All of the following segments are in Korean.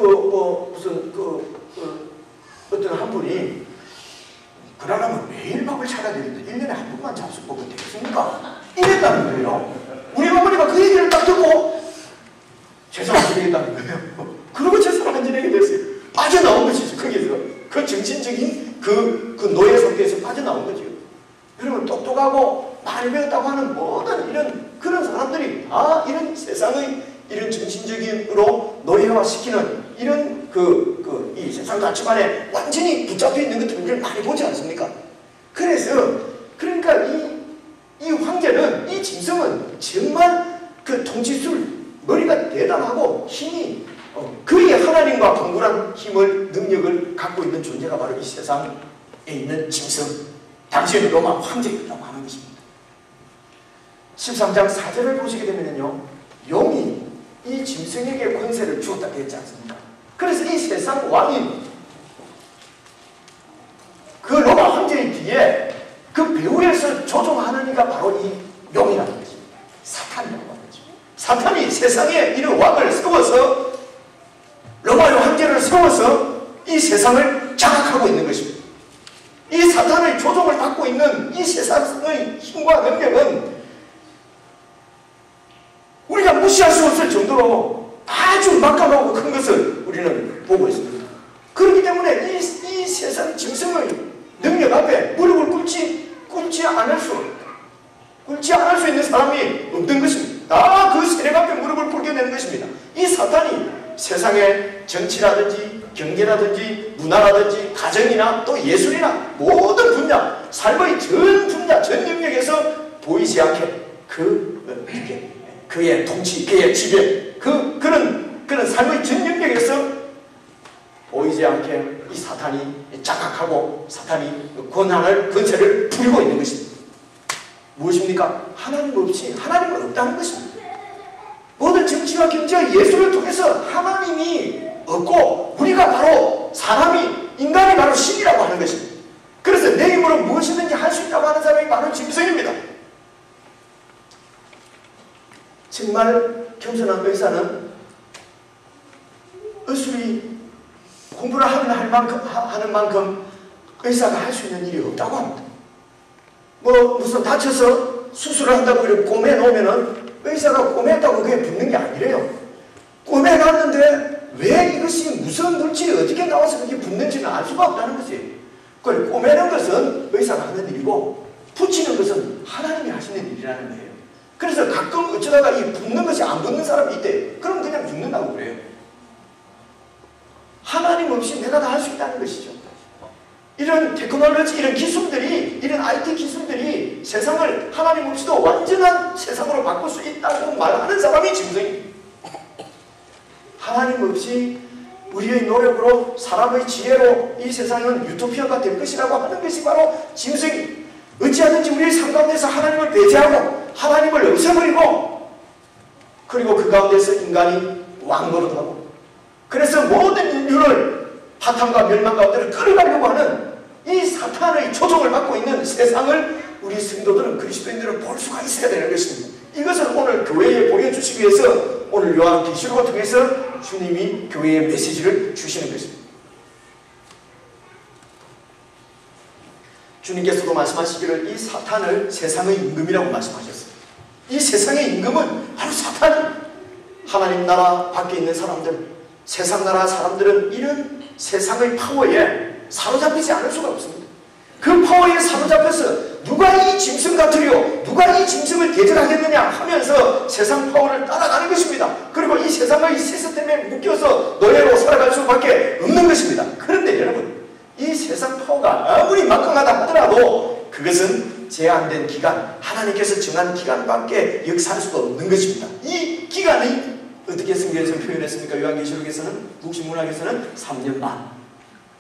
무슨 어떤 한 분이 그러려면 매일 밥을 차려야 되는데 1년에 한 번만 잡수 먹으면 되겠습니까? 이랬다는 거예요. 우리 어머니가 그 얘기를 딱 듣고 제사를 지내겠다는 거예요. 그러고 제사를 안 지내게 됐어요. 빠져나온 것이죠. 거기에서 그 정신적인 그 노예 상태에서 빠져나온 거죠. 여러분 똑똑하고 많이 배웠다고 하는 모든 이런 그런 사람들이 다 이런 세상의 이런 정신적인으로 노예화시키는 이런 이 세상 가치관에 완전히 붙잡혀 있는 것들을 많이 보지 않습니까? 그래서 그러니까 이 황제는 이 짐승은 정말 그 통치술 머리가 대단하고 힘이 그의 하나님과 방불한 힘을 능력을 갖고 있는 존재가 바로 이 세상에 있는 짐승 당시에는 로마 황제였다고 하는 것입니다. 13장 4절을 보시게 되면요 용이 이 짐승에게 권세를 주었다고 했지 않습니까? 그래서 이 세상 왕인 그 로마 황제의 뒤에 그 배후에서 조종하는 이가 바로 이 용이라는 것입니다. 사탄이라고 하는 거죠. 사탄이 세상에 이런 왕을 세워서 로마의 황제를 세워서 이 세상을 장악하고 있는 것입니다. 이 사탄의 조종을 받고 있는 이 세상의 힘과 능력은 우리가 무시할 수 없을 정도로 아주 막강하고 큰 것을 우리는 보고 있습니다. 그렇기 때문에 이 세상 짐승의 능력 앞에 무릎을 꿇지 않을 수 있는 사람이 없는 것입니다. 다 그 세력 앞에 무릎을 꿇게 되는 것입니다. 이 사탄이 세상의 정치라든지 경제라든지 문화라든지 가정이나 또 예술이나 모든 분야, 삶의 전 분야, 전 영역에서 보이지 않게 그의 통치, 그의 지배, 그런 삶의 전 영역에서 보이지 않게 이 사탄이 장악하고 사탄이 권세를 부리고 있는 것입니다. 무엇입니까? 하나님 없이 하나님은 없다는 것입니다. 모든 정치와 경제와 예술을 통해서 하나님이 없고 우리가 바로 인간이 바로 신이라고 하는 것입니다. 그래서 내 힘으로 무엇이든지 할 수 있다고 하는 사람이 바로 짐승입니다. 정말 겸손한 의사는 의술이 공부를 하는 만큼 의사가 할 수 있는 일이 없다고 합니다. 무슨 다쳐서 수술을 한다고 이렇게 꼬매놓으면은 의사가 꼬맸다고 그게 붙는 게 아니래요. 꼬매놨는데 왜 이것이 무슨 물질이 어떻게 나와서 그게 붙는지는 알 수가 없다는 것이에요. 그걸 꼬매는 것은 의사가 하는 일이고 붙이는 것은 하나님이 하시는 일이라는 거예요. 그래서 가끔 어쩌다가 이 붙는 것이 안 붙는 사람이 있대. 그럼 그냥 죽는다고 그래요. 하나님 없이 내가 다 할 수 있다는 것이죠. 이런 테크놀로지, 이런 기술들이, 이런 IT 기술들이 세상을 하나님 없이도 완전한 세상으로 바꿀 수 있다고 말하는 사람이 짐승입니다. 하나님 없이 우리의 노력으로 사람의 지혜로 이 세상은 유토피아가 될 것이라고 하는 것이 바로 짐승이 어찌하든지 우리의 삶 가운데서 하나님을 배제하고 하나님을 없애버리고 그리고 그 가운데서 인간이 왕노릇하고 그래서 모든 인류를 파탄과 멸망 가운데를 끌어가려고 하는 이 사탄의 조종을 받고 있는 세상을 우리 성도들은 그리스도인들은 볼 수가 있어야 되는 것입니다. 이것을 오늘 교회에 보여주시기 위해서 오늘 요한계시록을 통해서 주님이 교회에 메시지를 주시는 것입니다. 주님께서도 말씀하시기를 이 사탄을 세상의 임금이라고 말씀하셨어요. 이 세상의 임금은 바로 사탄입니다. 하나님 나라 밖에 있는 사람들, 세상 나라 사람들은 이런 세상의 파워에 사로잡히지 않을 수가 없습니다. 그 파워에 사로잡혀서 누가 이 짐승 같으리요? 누가 이 짐승을 대적하겠느냐 하면서 세상 파워를 따라가는 것입니다. 그리고 이 세상의 시스템에 묶여서 노예로 살아갈 수밖에 없는 것입니다. 그런데 여러분, 이 세상 파워가 아무리 막강하다 하더라도 그것은 제한된 기간, 하나님께서 정한 기간밖에 역사할 수가 없는 것입니다. 이 기간이 어떻게 성경에서 표현했습니까? 요한계시록에서는, 북신문학에서는 3년 반,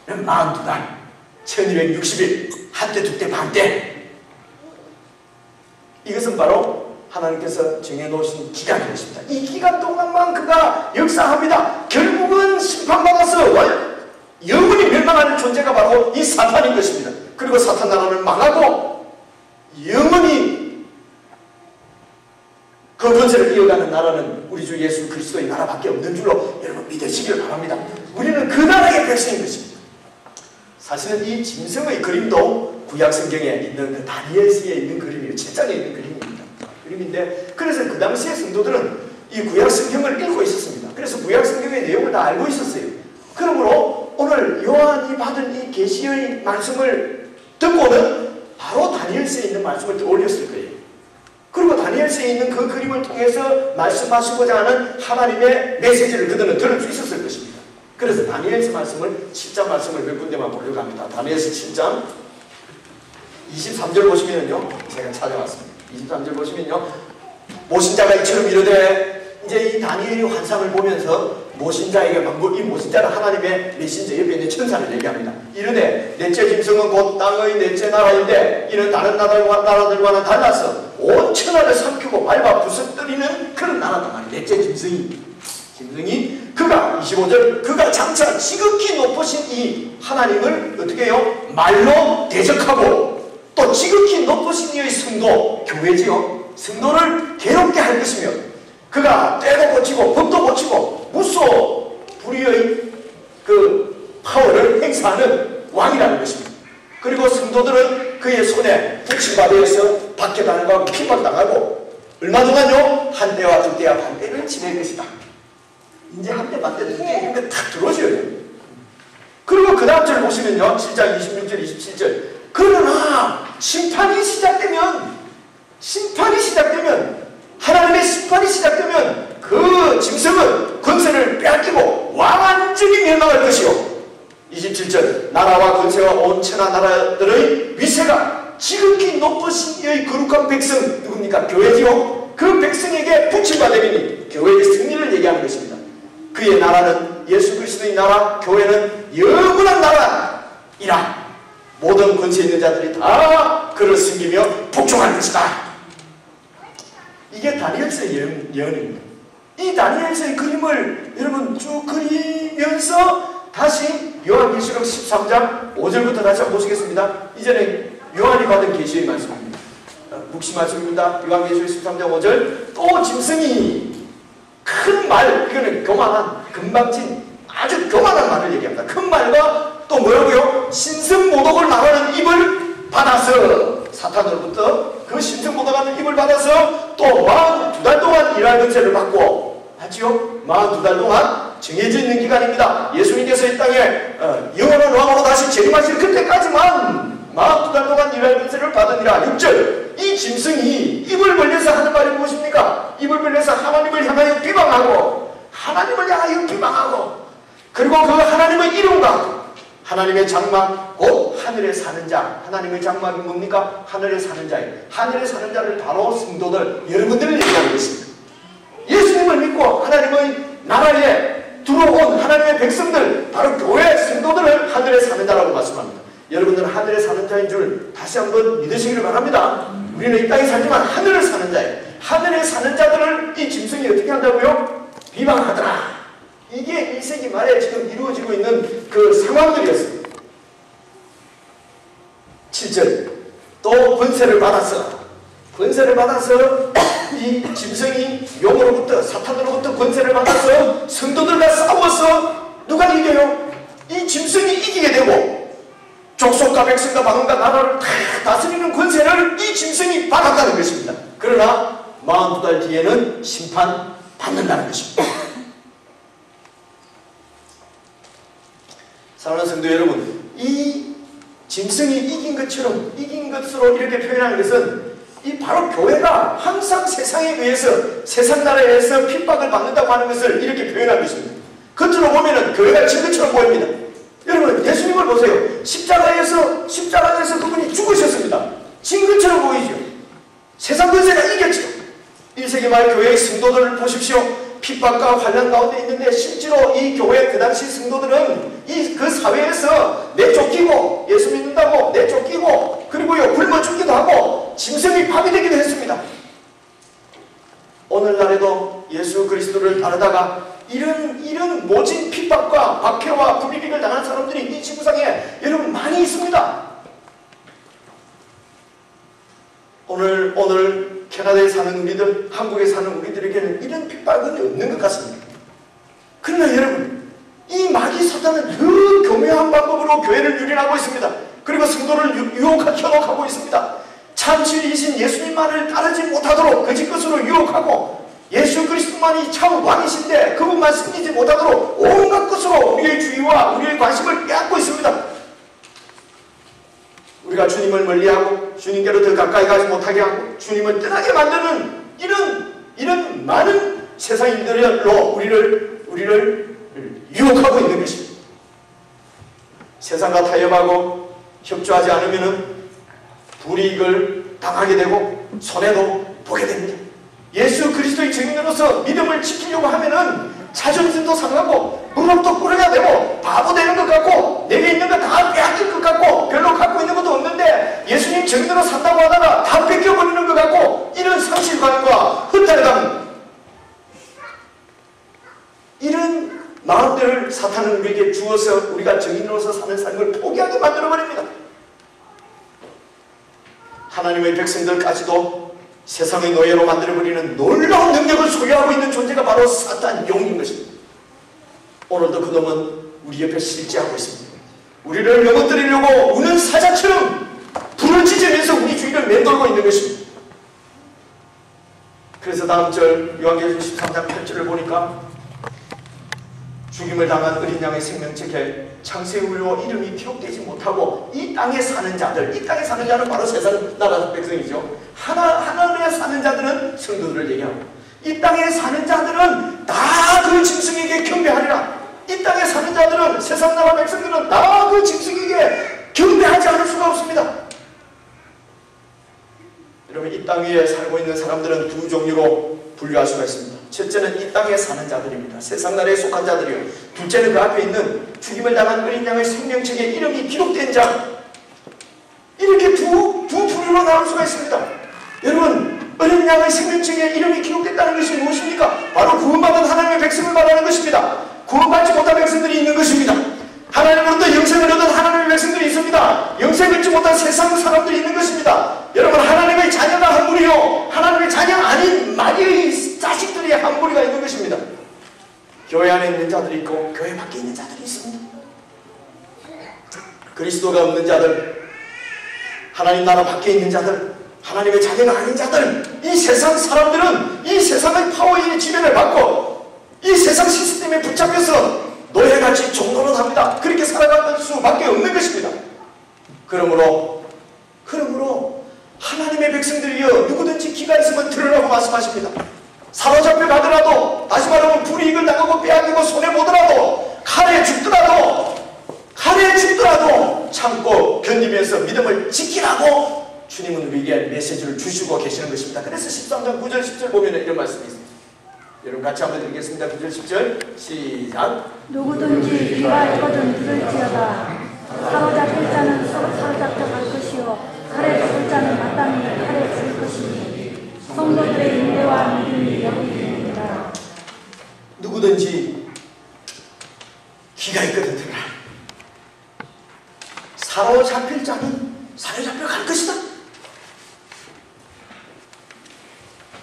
42달, 1260일, 한때, 두때, 반때. 이것은 바로 하나님께서 정해놓으신 기간인 것입니다. 이 기간 동안만 그가 역사합니다. 결국은 심판받아서 영원히 멸망하는 존재가 바로 이 사탄인 것입니다. 그리고 사탄 나라는 망하고 영원히 그 권세를 이어가는 나라는 우리 주 예수 그리스도의 나라밖에 없는 줄로 여러분 믿으시길 바랍니다. 우리는 그 나라의 백성인 것입니다. 사실은 이 짐승의 그림도 구약성경에 있는 그 다니엘서에 있는 그림이에요. 7장에 있는 그림인데, 그래서 그 당시에 성도들은 이 구약성경을 읽고 있었습니다. 그래서 구약성경의 내용을 다 알고 있었어요. 그러므로 오늘 요한이 받은 이 계시의 말씀을 듣고는 바로 다니엘서에 있는 말씀을 떠올렸을 거예요. 그리고 다니엘서에 있는 그 그림을 통해서 말씀하시고자 하는 하나님의 메시지를 그들은 들을 수 있었을 것입니다. 그래서 다니엘서 말씀을 7장 말씀을 몇 군데만 보려고 합니다. 다니엘서 7장 23절 보시면요, 제가 찾아왔습니다. 23절 보시면요, 모신자가 이처럼 이르되, 이제 이 다니엘이 환상을 보면서 모신자에게 이 모신자는 하나님의 메신저 옆에 있는 천사를 얘기합니다. 이르되 넷째 짐승은 곧 땅의 넷째 나라인데 이는 다른 나라들과는 달라서 온 천하를 삼키고 밟아 부서뜨리는 그런 나라다 말이에요. 넷째 짐승이 그가 25절 그가 장차 지극히 높으신 이 하나님을 어떻게 해요? 말로 대적하고 또 지극히 높으신 이의 성도, 교회지요, 성도를 괴롭게 할 것이며 그가 때도 고치고 법도 고치고 무소 불의의 그 파워를 행사하는 왕이라는 것입니다. 그리고 성도들은 그의 손에 붙임받아서 박해당하고 핍박당하고 얼마 동안요? 한 때와 두 때와 반 때를 지낼 것이다. 이제 한 때 반 때 두 때 이런 거 다 들어오셔야 돼요. 그리고 그 다음 절 보시면요, 7장 26절 27절 그러나 심판이 시작되면 하나님의 심판이 시작되면 그 짐승은 권세를 빼앗기고 완전히 멸망할 것이요. 27절 나라와 권세와 온 천하 나라들의 위세가 지극히 높으신 이의 거룩한 백성 누굽니까? 교회지요. 그 백성에게 붙임받으리니 교회의 승리를 얘기하는 것입니다. 그의 나라는 예수 그리스도의 나라, 교회는 영원한 나라이라. 모든 권세 있는 자들이 다 그를 섬기며 복종할 것이다. 이게 다니엘서의 예언입니다. 이 다니엘서의 그림을 여러분 쭉 그리면서 다시 요한계시록 13장 5절부터 다시 한번 보시겠습니다. 이전에 요한이 받은 계시의 말씀입니다. 묵시 말씀입니다. 요한계시록 13장 5절 또 짐승이 큰 말, 이거는 교만한 금방진 아주 교만한 말을 얘기합니다. 큰 말과 또 뭐라고요? 신성모독을 말하는 입을 받아서 사탄으로부터 그 신성모독하는 입을 받아서 또 42달 동안 일할 권세를 받고 맞죠? 42달 동안 정해져 있는 기간입니다. 예수님께서 이 땅에 영원한 왕으로 다시 재림하실 그때까지만 42달 동안 일할 권세를 받으니라. 6절 이 짐승이 입을 벌려서 하는 말이 무엇입니까? 입을 벌려서 하나님을 향하여 비방하고 그리고 그 하나님의 이름과 하나님의 장막 곧 하늘에 사는 자, 하나님의 장막이 뭡니까? 하늘에 사는 자예요. 하늘에 사는 자를 바로 성도들, 여러분들을 얘기하는 것입니다. 예수님을 믿고 하나님의 나라에 들어온 하나님의 백성들, 바로 교회 성도들을 하늘에 사는 자라고 말씀합니다. 여러분들은 하늘에 사는 자인 줄 다시 한번 믿으시기를 바랍니다. 우리는 이 땅에 살지만 하늘에 사는 자예요. 하늘에 사는 자들을 이 짐승이 어떻게 한다고요? 비방하더라. 이게 1세기 말에 지금 이루어지고 있는 그 상황들이었습니다. 7절 또 권세를 받아서 이 짐승이 용으로부터 사탄으로부터 권세를 받아서 성도들과 싸워서 누가 이겨요? 이 짐승이 이기게 되고 족속과 백성과 방언과 나라를 다 다스리는 권세를 이 짐승이 받았다는 것입니다. 그러나 42달 뒤에는 심판받는다는 것입니다. 사랑하는 성도 여러분, 이 짐승이 이긴 것으로 이렇게 표현하는 것은 이 바로 교회가 항상 세상에 의해서, 세상 나라에 의해서 핍박을 받는다고 하는 것을 이렇게 표현한 것입니다. 겉으로 보면은 교회가 진 것처럼 보입니다. 여러분, 예수님을 보세요. 십자가에서 그분이 죽으셨습니다. 진 것처럼 보이죠. 세상 권세가 이겼죠. 1세기 말 교회의 성도들을 보십시오. 핍박과 환난 가운데 있는데 실제로 이 교회 그 당시 성도들은 그 사회에서 내쫓기고 예수 믿는다고 내쫓기고 그리고요 굶어 죽기도 하고 짐승이 밥이 되기도 했습니다. 오늘날에도 예수 그리스도를 따르다가 이런 모진 핍박과 박해와 불이익을 당한 사람들이 이 지구상에 여러분 많이 있습니다. 오늘 캐나다에 사는 우리들, 한국에 사는 우리들에게는 이런 핍박은 없는 것 같습니다. 그러나 여러분, 사단은 그 교묘한 방법으로 교회를 유린하고 있습니다. 그리고 성도를 유혹하고 있습니다. 참 진리이신 예수님만을 따르지 못하도록 거짓 것으로 유혹하고, 예수 그리스도만이 참 왕이신데 그분만 섬기지 못하도록 온갖 것으로 우리의 주의와 우리의 관심을 빼앗고 있습니다. 우리가 주님을 멀리하고 주님께로 더 가까이 가지 못하게 하고 주님을 떠나게 만드는 이런 많은 세상인들로 우리를 유혹하고 있는 것입니다. 세상과 타협하고 협조하지 않으면 불이익을 당하게 되고 손해도 보게 됩니다. 예수 그리스도의 증인으로서 믿음을 지키려고 하면은 자존심도 상하고 무릎도 꿇어야 되고 바보 되는 것 같고 내게 있는 거 다 빼앗길 것 같고 별로 갖고 있는 것도 없는데 예수님 증인으로 산다고 하다가 다 뺏겨버리는 것 같고, 이런 상실감과 흩달감, 이런 마음들을 사탄은 우리에게 주어서 우리가 증인으로서 사는 삶을 포기하게 만들어버립니다. 하나님의 백성들까지도 세상의 노예로 만들어버리는 놀라운 능력을 소유하고 있는 존재가 바로 사탄 용인 것입니다. 오늘도 그놈은 우리 옆에 실제하고 있습니다. 우리를 넘어뜨리려고 우는 사자처럼 불을 지지면서 우리 주위를 맴돌고 있는 것입니다. 그래서 다음 절 요한계시록 13장 8절을 보니까 죽임을 당한 어린 양의 생명책에 창세의 울로 이름이 기록되지 못하고 이 땅에 사는 자들, 이 땅에 사는 자는 바로 세상 나라 백성이죠. 하늘에 사는 자들은 성도들을 얘기하고, 이 땅에 사는 자들은 다 그 짐승에게 경배하리라. 이 땅에 사는 자들은, 세상 나라 백성들은 다 그 짐승에게 경배하지 않을 수가 없습니다. 여러분, 이 땅 위에 살고 있는 사람들은 두 종류로 분류할 수가 있습니다. 첫째는 이 땅에 사는 자들입니다. 세상 나라에 속한 자들이요. 둘째는 그 앞에 있는 죽임을 당한 어린 양의 생명책에 이름이 기록된 자. 이렇게 두 부류로 나눌 수가 있습니다. 여러분, 어린 양의 생명책에 이름이 기록됐다는 것이 무엇입니까? 바로 구원받은 하나님의 백성을 말하는 것입니다. 구원받지 못한 백성들이 있는 것입니다. 하나님으로부터 영생을 얻은 하나님의 백성들이 있습니다. 영생을 얻지 못한 세상 사람들이 있는 것입니다. 여러분, 하나님의 자녀가 한 무리요, 하나님의 자녀 아닌 마리의 자식들이 한 무리가 있는 것입니다. 교회 안에 있는 자들이 있고 교회 밖에 있는 자들이 있습니다. 그리스도가 없는 자들, 하나님 나라 밖에 있는 자들, 하나님의 자녀가 아닌 자들, 이 세상 사람들은 이 세상의 파워의 지배를 받고 이 세상 시스템에 붙잡혀서 노예같이 종노릇합니다. 그렇게 살아갈 수밖에 없는 것입니다. 그러므로 하나님의 백성들이여, 누구든지 기가 있으면 들으라고 말씀하십니다. 사로잡혀 가더라도, 다시 말하면 불이익을 당하고 빼앗기고 손해보더라도, 칼에 죽더라도 참고 견디면서 믿음을 지키라고 주님은 우리에게 메시지를 주시고 계시는 것입니다. 그래서 13장 9절 10절 보면 이런 말씀이 있습니다. 여러분 같이 한번 읽겠습니다. 9절 10절 시작. 누구든지 귀가 있거든 들을지어다. 사로잡힐 자는 사로잡혀 갈 것이요 칼에 죽을 자는 마땅히 칼에 죽을 것이니 성도들의 인내와 믿음이 여기 있습니다. 누구든지 귀가 있거든 들으라. 사로잡힐 자는 사로잡혀 갈 것이다.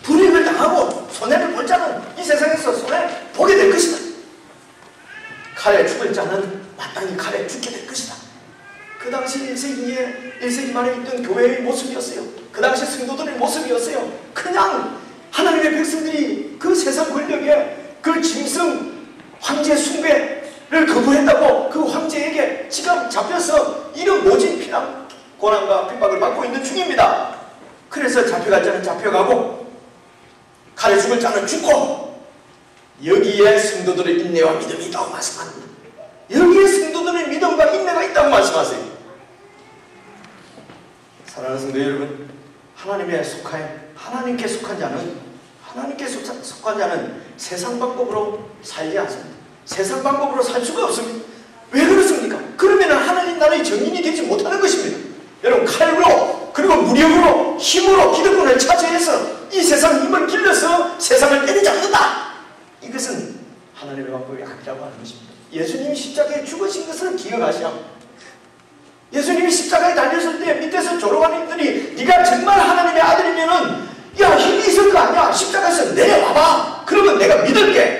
불이익을 당하고 손해를 볼 자는 이 세상에서 손해 보게 될 것이다. 칼에 죽을 자는 마땅히 칼에 죽게 될 것이다. 그 당시 1세기 말에 있던 교회의 모습이었어요. 그 당시 성도들의 모습이었어요. 그냥 하나님의 백성들이 그 세상 권력에 그 짐승 황제 숭배를 거부했다고 그 황제에게 지금 잡혀서 이런 모진 피난 고난과 핍박을 받고 있는 중입니다. 그래서 잡혀갈 자는 잡혀가고 칼에 죽을 자는 죽고, 여기에 성도들의 인내와 믿음이 있다고 말씀합니다. 여기에 성도들의 믿음과 인내가 있다고 말씀하세요. 사랑하는 성도 여러분, 하나님께 속한 자는 세상 방법으로 살지 않습니다. 세상 방법으로 살 수가 없습니다. 왜 그렇습니까? 그러면 하나님 나라의 정인이 되지 못하는 것입니다. 여러분, 칼로 그리고 무력으로 힘으로 기득권을 차지해서 이 세상 힘을 길러서 세상을 때려잡는다. 이것은 하나님의 방법이 아니라고 하는 것입니다. 예수님이 십자가에 죽으신 것을 기억하셔야 합니다. 예수님이 십자가에 달렸을 때 밑에서 조롱하는 이들이 네가 정말 하나님의 아들이면은 야, 힘이 있을 거 아니야. 십자가에서 내려와봐. 그러면 내가 믿을게.